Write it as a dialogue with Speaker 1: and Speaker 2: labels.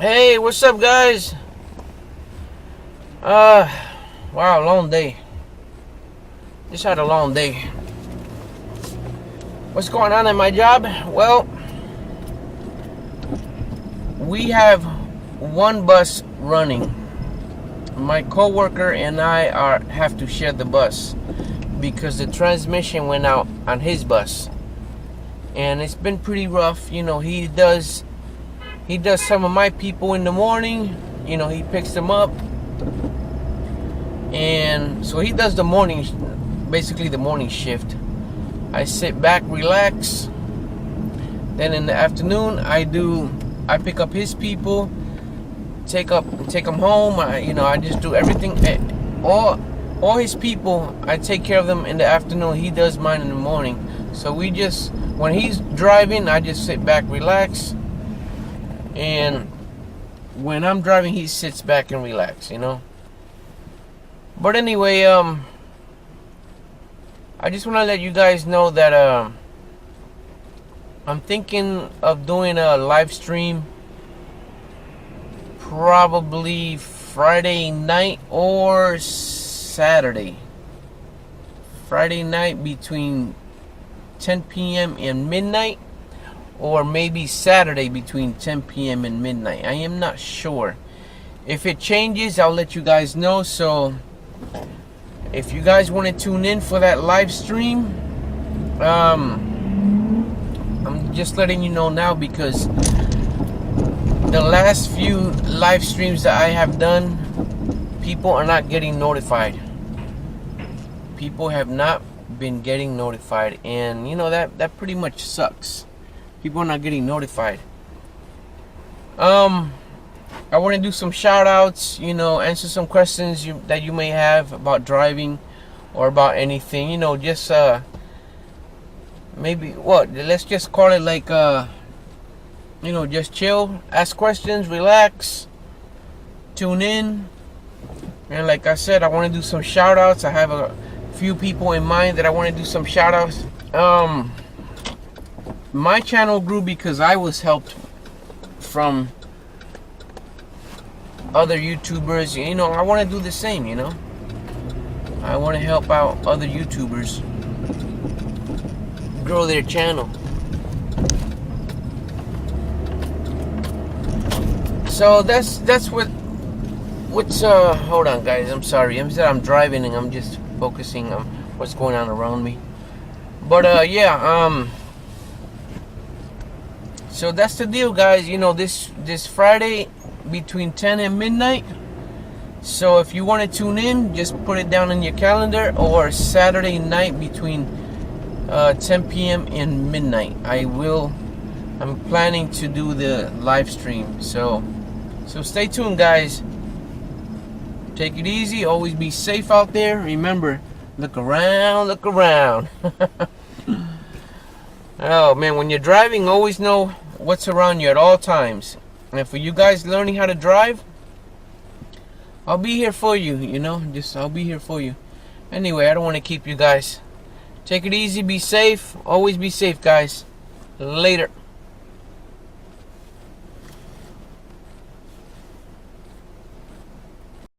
Speaker 1: Hey, what's up, guys? Wow, long day. Just had a long day. What's going on in my job? Well, we have one bus running. My coworker and I have to share the bus because the transmission went out on his bus, and it's been pretty rough. He does some of my people in the morning. He picks them up, and so he does the morning, basically the morning shift. I sit back, relax. Then in the afternoon, I pick up his people, take them home. I just do everything. All his people, I take care of them in the afternoon. He does mine in the morning. So when he's driving, I just sit back, relax. And when I'm driving, he sits back and relax, But anyway, I just want to let you guys know that I'm thinking of doing a live stream probably Friday night or Saturday. Friday night between 10 p.m. and midnight, or maybe Saturday between 10 p.m. and midnight. I am not sure. If it changes, I'll let you guys know. So if you guys want to tune in for that live stream, I'm just letting you know now, because the last few live streams that I have done, people are not getting notified. People have not been getting notified, and that pretty much sucks. People are not getting notified. I want to do some shout outs, answer some questions that you may have about driving or about anything, just maybe let's just call it like just chill, ask questions, relax, tune in. And like I said, I want to do some shout outs. I have a few people in mind that I want to do some shout outs. My channel grew because I was helped from other YouTubers. I want to do the same. I want to help out other YouTubers grow their channel. So that's what's hold on, guys, I'm sorry. I'm driving and I'm just focusing on what's going on around me. But so that's the deal, guys. This Friday between 10 and midnight. So if you want to tune in, just put it down in your calendar. Or Saturday night between 10 p.m. and midnight. I'm planning to do the live stream. So stay tuned, guys. Take it easy. Always be safe out there. Remember, look around, look around. Oh man, when you're driving, always know what's around you at all times. And for you guys learning how to drive, I'll be here for you, I'll be here for you. Anyway, I don't want to keep you guys. Take it easy, be safe. Always be safe, guys. Later.